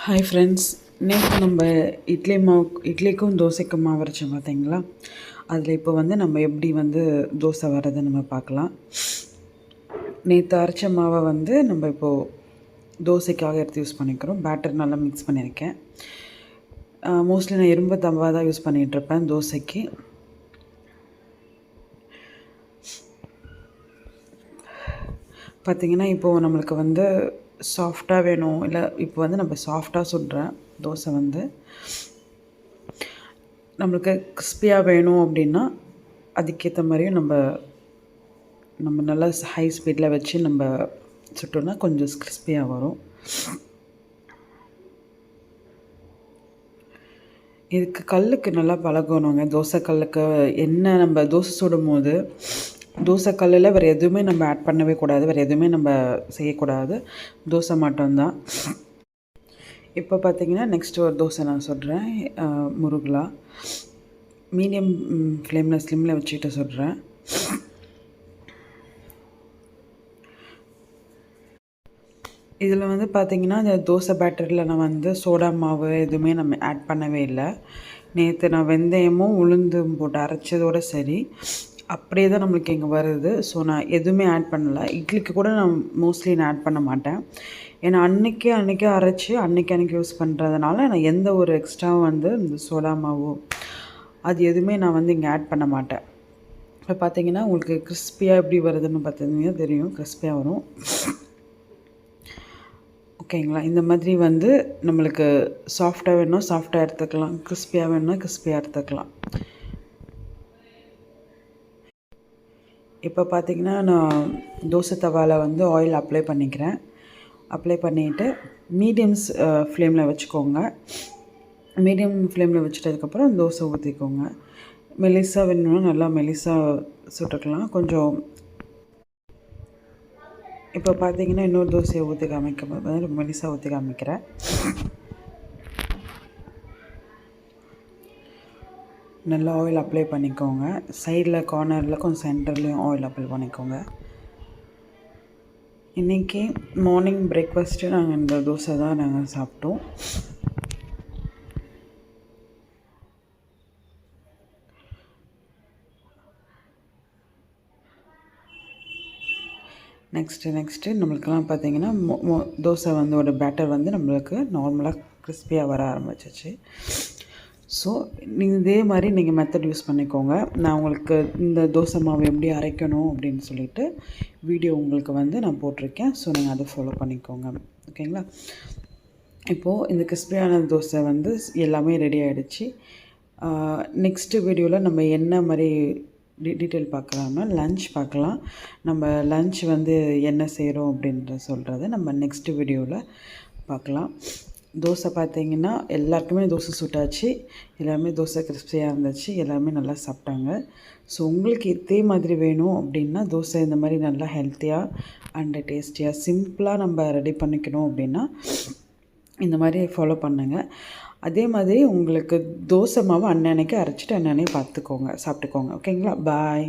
Hi friends, நேற்று நம்ம இட்லிக்கும் தோசைக்கும் மாவு அரைச்சோம் பார்த்தீங்களா? அதில் இப்போ நம்ம எப்படி தோசை வர்றதை நம்ம பார்க்கலாம். நேற்று அரைச்ச மாவை நம்ம இப்போது தோசைக்காக எடுத்து யூஸ் பண்ணிக்கிறோம். பேட்டர் நல்லா மிக்ஸ் பண்ணியிருக்கேன். மோஸ்ட்லி நான் இரும்பு தவா தான் யூஸ் பண்ணிகிட்ருப்பேன் தோசைக்கு. பார்த்திங்கன்னா இப்போது நம்மளுக்கு சாஃப்டாக வேணும், இல்லை இப்போ நம்ம சாஃப்டாக சுடுறேன் தோசை நம்மளுக்கு கிறிஸ்பியாக வேணும் அப்படின்னா அதுக்கேற்ற மாதிரியும் நம்ம நல்லா ஹை ஸ்பீடில் வச்சு நம்ம சுட்டோம்னா கொஞ்சம் கிறிஸ்பியாக வரும். இதுக்கு கல்லுக்கு நல்லா பழகணுங்க. தோசை கல்லுக்கு நம்ம தோசை சுடும் போது தோசை கல்லில் வேறு எதுவுமே நம்ம ஆட் பண்ணவே கூடாது, வேறு எதுவுமே நம்ம செய்யக்கூடாது, தோசை மட்டும்தான். இப்போ பார்த்திங்கன்னா நெக்ஸ்ட் ஒரு தோசை நான் சுடுறேன். முருகலா மீடியம் ஸ்லிம்மில் வச்சுக்கிட்டு சுடுறேன். இதில் பார்த்திங்கன்னா இந்த தோசை பேட்டரியில் நான் சோடா மாவு எதுவுமே நம்ம ஆட் பண்ணவே இல்லை. நேற்று நான் வெந்தயமும் உளுந்தும் போட்டு அரைச்சதோடு சரி, அப்படியே தான் நம்மளுக்கு இங்கே வருது. ஸோ நான் எதுவுமே ஆட் பண்ணலை. இட்லிக்கு கூட நான் மோஸ்ட்லி ஆட் பண்ண மாட்டேன். ஏன்னா அன்றைக்கே அரைச்சி அன்றைக்கி யூஸ் பண்ணுறதுனால நான் எந்த ஒரு எக்ஸ்ட்ராவும் இந்த சோடா மாவு அது எதுவுமே நான் இங்கே ஆட் பண்ண மாட்டேன். இப்போ பார்த்திங்கன்னா உங்களுக்கு கிறிஸ்பியாக எப்படி வருதுன்னு பார்த்தீங்கன்னா தெரியும், கிறிஸ்பியாக வரும். ஓகேங்களா? இந்த மாதிரி நம்மளுக்கு சாஃப்டாக வேணும்னா சாஃப்டாக எடுத்துக்கலாம், கிறிஸ்பியாக வேணும்னா கிறிஸ்பியாக எடுத்துக்கலாம். இப்போ பார்த்திங்கன்னா நான் தோசை தவாவில் ஆயில் அப்ளை பண்ணிக்கிறேன். அப்ளை பண்ணிவிட்டு மீடியம்ஸ் ஃப்ளேமில் வச்சுக்கோங்க. மீடியம் ஃப்ளேமில் வச்சுட்டதுக்கப்புறம் தோசை ஊற்றிக்கோங்க. மெலிசாக வேணும்னா நல்லா மெலிசாக சுட்டுக்கலாம். கொஞ்சம் இப்போ பார்த்திங்கன்னா இன்னொரு தோசையை ஊற்றி காமிக்க மெலிசாக ஊற்றி காமிக்கிறேன். நல்லா ஆயில் அப்ளை பண்ணிக்கோங்க. சைடில் கார்னரில் கொஞ்சம் சென்டர்லேயும் ஆயில் அப்ளை பண்ணிக்கோங்க. இன்றைக்கி மார்னிங் பிரேக்ஃபாஸ்ட்டு நாங்கள் இந்த தோசை தான் நாங்கள் சாப்பிட்டோம். நெக்ஸ்ட்டு நம்மளுக்கெல்லாம் பார்த்திங்கன்னா தோசை ஒரு பேட்டர் நம்மளுக்கு நார்மலாக கிறிஸ்பியாக வர ஆரம்பிச்சிச்சு. ஸோ இதே மாதிரி நீங்கள் மெத்தட் யூஸ் பண்ணிக்கோங்க. நான் உங்களுக்கு இந்த தோசை மாவு எப்படி அரைக்கணும் அப்படின்னு சொல்லிட்டு வீடியோ உங்களுக்கு நான் போட்டிருக்கேன். ஸோ நீங்கள் அதை ஃபாலோ பண்ணிக்கோங்க. ஓகேங்களா? இப்போது இந்த கிறிஸ்பியான தோசை எல்லாமே ரெடி ஆகிடுச்சு. நெக்ஸ்ட்டு வீடியோவில் நம்ம என்ன மாதிரி டீட்டெயில் பார்க்கலாம்னா லன்ச் பார்க்கலாம். நம்ம லன்ச் என்ன செய்கிறோம் அப்படின்ற சொல்கிறத நம்ம நெக்ஸ்ட்டு வீடியோவில் பார்க்கலாம். தோசை பார்த்திங்கன்னா எல்லாருக்குமே தோசை சுட்டாச்சு. எல்லாருமே தோசை கிறிஸ்பியாக இருந்துச்சு. எல்லாருமே நல்லா சாப்பிட்டாங்க. ஸோ உங்களுக்கு இதே மாதிரி வேணும் அப்படின்னா தோசை இந்த மாதிரி நல்லா ஹெல்த்தியாக அண்ட் டேஸ்டியாக சிம்பிளாக நம்ம ரெடி பண்ணிக்கணும் அப்படின்னா இந்த மாதிரி ஃபாலோ பண்ணுங்கள். அதே மாதிரி உங்களுக்கு தோசை மாவு அன்னன்னைக்கு அரைச்சிட்டு அன்னன்னைக்கு சாப்பிட்டுக்கோங்க. ஓகேங்களா? பாய்.